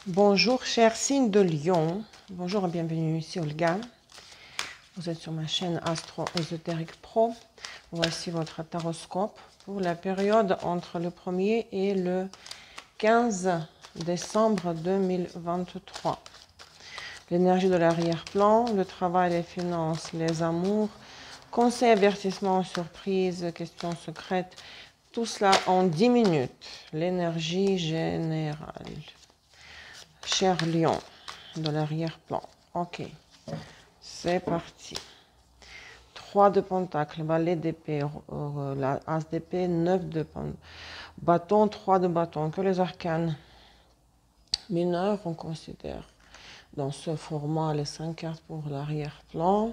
Bonjour, cher signe de Lion. Bonjour et bienvenue ici, Olga. Vous êtes sur ma chaîne Astro Ésotérique Pro. Voici votre taroscope pour la période entre le 1er et le 15 décembre 2023. L'énergie de l'arrière-plan, le travail, les finances, les amours, conseils, avertissements, surprises, questions secrètes. Tout cela en 10 minutes. L'énergie générale. Cher Lion, de l'arrière-plan. Ok, c'est parti. 3 de pentacle, valet d'épée, la as d'épée, 9 de bâton, 3 de bâton. Que les arcanes mineurs, on considère dans ce format les 5 cartes pour l'arrière-plan.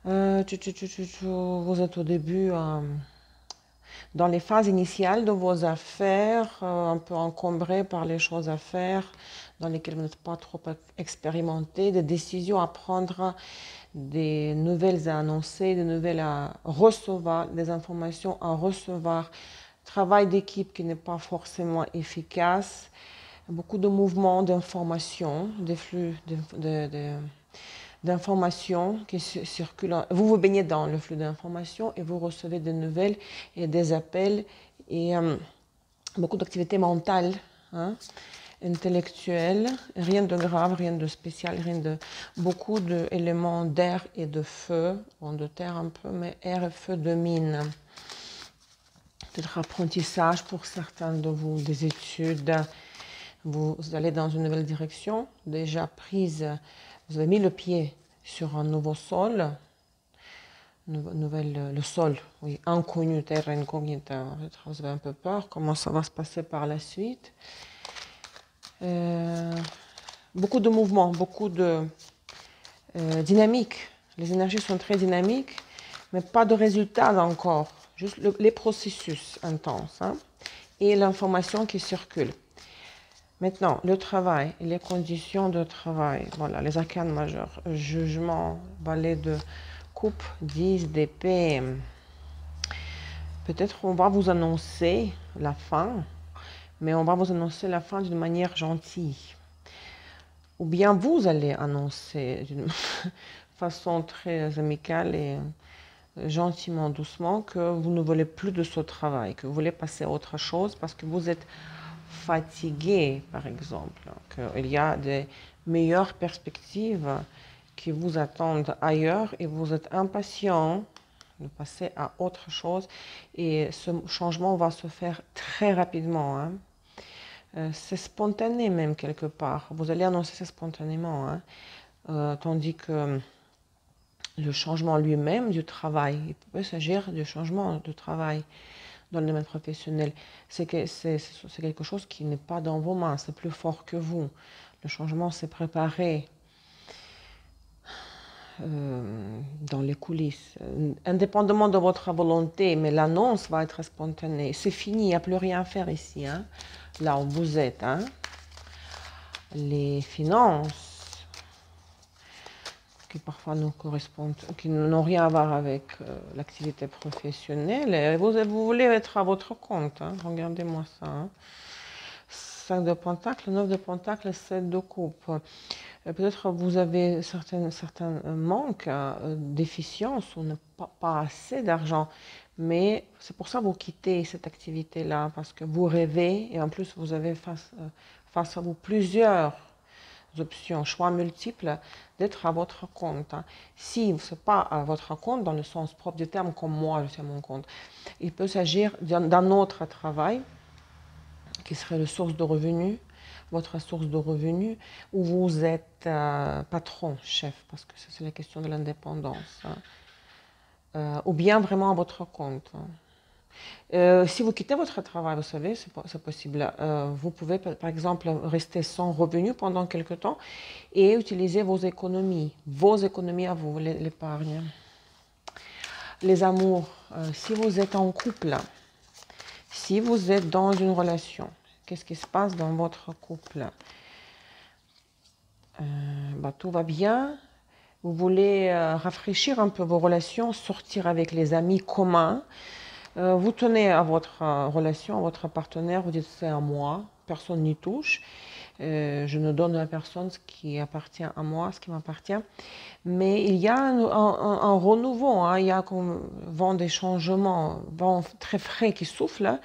Vous êtes au début dans les phases initiales de vos affaires, un peu encombré par les choses à faire, dans lesquelles vous n'êtes pas trop expérimenté, des décisions à prendre, des nouvelles à annoncer, des nouvelles à recevoir, des informations à recevoir, travail d'équipe qui n'est pas forcément efficace, beaucoup de mouvements d'informations, des flux d'informations qui circulent. Vous vous baignez dans le flux d'informations et vous recevez des nouvelles et des appels et beaucoup d'activités mentales, hein, intellectuelles, rien de grave, rien de spécial, beaucoup d'éléments d'air et de feu, bon, de terre un peu, mais air et feu domine. Peut-être apprentissage pour certains de vous, des études. Vous allez dans une nouvelle direction, déjà prise. Vous avez mis le pied sur un nouveau sol, le sol, oui, inconnu, terre incognita. Vous avez un peu peur, comment ça va se passer par la suite. Beaucoup de mouvements, beaucoup de dynamique. Les énergies sont très dynamiques, mais pas de résultats encore. Juste les processus intenses, hein, et l'information qui circule. Maintenant, le travail et les conditions de travail. Voilà, les arcanes majeures. Jugement, valet de coupe, 10 d'épée. Peut-être on va vous annoncer la fin, mais on va vous annoncer la fin d'une manière gentille. Ou bien vous allez annoncer d'une façon très amicale et gentiment, doucement, que vous ne voulez plus de ce travail, que vous voulez passer à autre chose parce que vous êtes fatigué, par exemple, qu'il y a des meilleures perspectives qui vous attendent ailleurs et vous êtes impatient de passer à autre chose et ce changement va se faire très rapidement, hein. C'est spontané même quelque part, vous allez annoncer ça spontanément, hein. Tandis que le changement lui-même du travail, il peut s'agir du changement de travail dans le domaine professionnel. C'est quelque chose qui n'est pas dans vos mains, c'est plus fort que vous. Le changement s'est préparé dans les coulisses, indépendamment de votre volonté, mais l'annonce va être spontanée. C'est fini, il n'y a plus rien à faire ici, hein, là où vous êtes. Hein. Les finances, qui parfois nous correspondent, qui n'ont rien à voir avec l'activité professionnelle. Et vous voulez être à votre compte, hein, regardez-moi ça. Hein. 5 de pentacle, 9 de pentacle, 7 de coupe. Peut-être vous avez certains manques, déficiences, ou pas assez d'argent. Mais c'est pour ça que vous quittez cette activité-là, parce que vous rêvez, et en plus vous avez face à vous plusieurs options, choix multiples, d'être à votre compte. Si ce n'est pas à votre compte, dans le sens propre du terme, comme moi je suis à mon compte, il peut s'agir d'un autre travail, qui serait la source de revenus, votre source de revenus, où vous êtes patron, chef, parce que c'est la question de l'indépendance, hein. Ou bien vraiment à votre compte. Hein. Si vous quittez votre travail, vous savez, c'est possible. Vous pouvez, par exemple, rester sans revenus pendant quelque temps et utiliser vos économies à vous, l'épargne. Les amours, si vous êtes en couple, si vous êtes dans une relation, qu'est-ce qui se passe dans votre couple? Tout va bien. Vous voulez rafraîchir un peu vos relations, sortir avec les amis communs. Vous tenez à votre relation, à votre partenaire, vous dites c'est à moi, personne n'y touche. Je ne donne à personne ce qui appartient à moi, ce qui m'appartient. Mais il y a un renouveau, hein, il y a comme vent des changements, vent très frais qui souffle.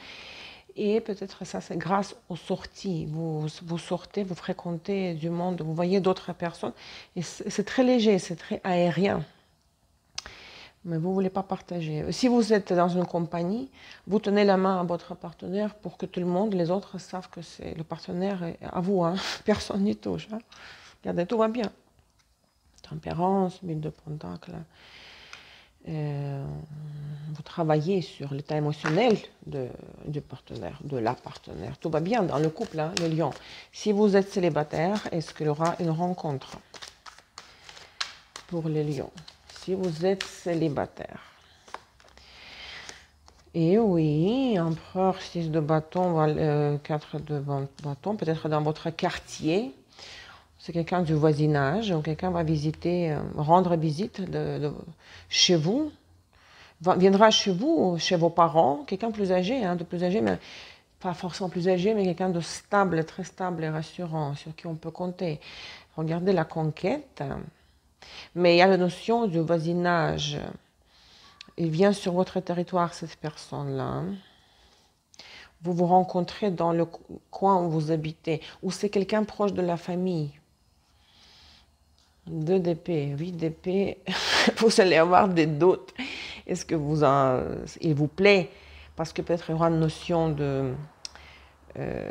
Et peut-être ça, c'est grâce aux sorties. Vous sortez, vous fréquentez du monde, vous voyez d'autres personnes. Et c'est très léger, c'est très aérien. Mais vous ne voulez pas partager. Si vous êtes dans une compagnie, vous tenez la main à votre partenaire pour que tout le monde, les autres, savent que c'est le partenaire est à vous. Hein. Personne n'y touche. Hein. Regardez, tout va bien. Tempérance, 1000 de Pentacle. Vous travaillez sur l'état émotionnel du partenaire, de la partenaire. Tout va bien dans le couple, hein, le lion. Si vous êtes célibataire, est-ce qu'il y aura une rencontre pour les lions? Si vous êtes célibataire. Et oui, empereur, 6 de bâton, 4 de bâton, peut-être dans votre quartier. C'est quelqu'un du voisinage, ou quelqu'un va visiter, rendre visite chez vous, viendra chez vous, chez vos parents, quelqu'un plus âgé, hein, de plus âgé, mais pas forcément plus âgé, mais quelqu'un de stable, très stable et rassurant, sur qui on peut compter. Regardez la conquête. Mais il y a la notion du voisinage. Il vient sur votre territoire, cette personne-là. Vous vous rencontrez dans le coin où vous habitez, ou c'est quelqu'un proche de la famille. 2 d'épée, 8 d'épée, vous allez avoir des doutes. Est-ce que il vous plaît? Parce que peut-être il y aura une notion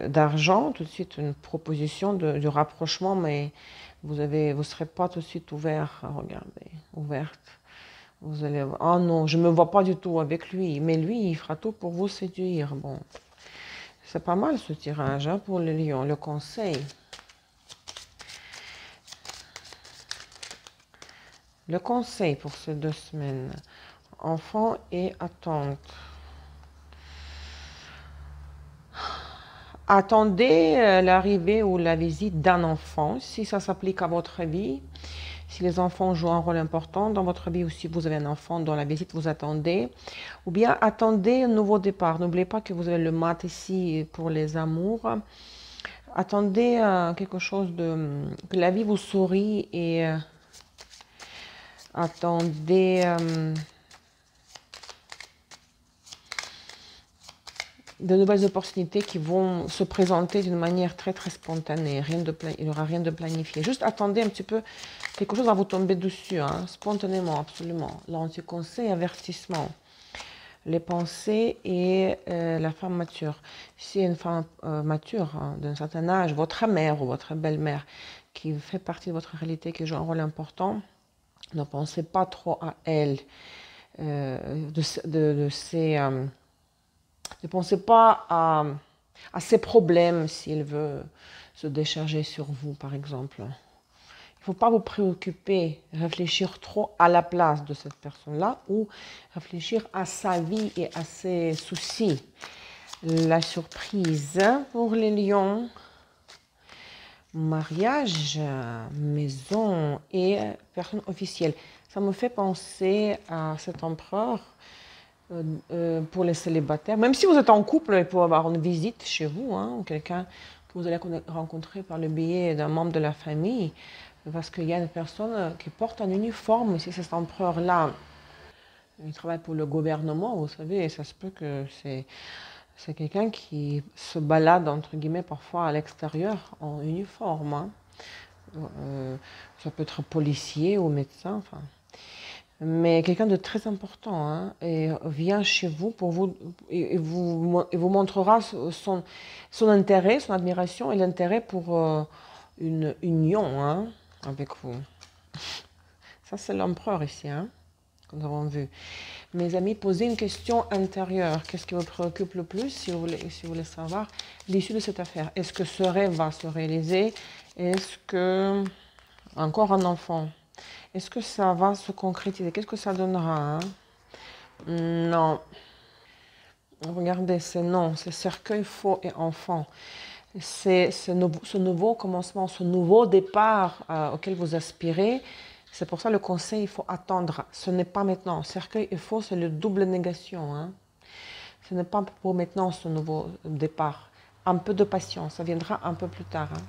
d'argent, tout de suite une proposition du rapprochement, mais vous ne serez pas tout de suite ouvert, regardez, ouverte. Vous allez, oh non, je ne me vois pas du tout avec lui, mais lui, il fera tout pour vous séduire. Bon, c'est pas mal ce tirage hein, pour les lions, le conseil. Le conseil pour ces 2 semaines, enfant et attente. Attendez l'arrivée ou la visite d'un enfant, si ça s'applique à votre vie. Si les enfants jouent un rôle important dans votre vie ou si vous avez un enfant dont la visite vous attendez. Ou bien attendez un nouveau départ. N'oubliez pas que vous avez le mat ici pour les amours. Attendez quelque chose que la vie vous sourit et attendez de nouvelles opportunités qui vont se présenter d'une manière très très spontanée. Il n'y aura rien de planifié. Juste attendez un petit peu, quelque chose va vous tomber dessus, hein, spontanément, absolument. L'anti-conseil, avertissement. Les pensées et la femme mature. Si une femme mature, hein, d'un certain âge, votre mère ou votre belle-mère, qui fait partie de votre réalité, qui joue un rôle important, ne pensez pas trop à elle, ne pensez pas à ses problèmes s'il veut se décharger sur vous, par exemple. Il ne faut pas vous préoccuper, réfléchir trop à la place de cette personne-là ou réfléchir à sa vie et à ses soucis. La surprise pour les lions, mariage, maison et personne officielle. Ça me fait penser à cet empereur pour les célibataires. Même si vous êtes en couple, il peut y avoir une visite chez vous, hein, ou quelqu'un que vous allez rencontrer par le biais d'un membre de la famille, parce qu'il y a une personne qui porte un uniforme. Si cet empereur-là, il travaille pour le gouvernement, vous savez, et ça se peut que c'est quelqu'un qui se balade, entre guillemets, parfois à l'extérieur en uniforme. Hein. Ça peut être policier ou médecin, enfin. Mais quelqu'un de très important hein, et vient chez vous pour vous et vous montrera son intérêt, son admiration et l'intérêt pour une union hein, avec vous. Ça, c'est l'empereur ici, hein, que nous avons vu. Mes amis, posez une question intérieure. Qu'est-ce qui vous préoccupe le plus si vous voulez savoir l'issue de cette affaire? Est-ce que ce rêve va se réaliser? Est-ce que... Encore un enfant. Est-ce que ça va se concrétiser? Qu'est-ce que ça donnera hein? Non. Regardez, c'est non. C'est cercueil, faux et enfant. C'est ce nouveau commencement, ce nouveau départ auquel vous aspirez. C'est pour ça le conseil, il faut attendre. Ce n'est pas maintenant. Cercueil et faux, c'est le double négation. Hein? Ce n'est pas pour maintenant ce nouveau départ. Un peu de patience, ça viendra un peu plus tard. Hein?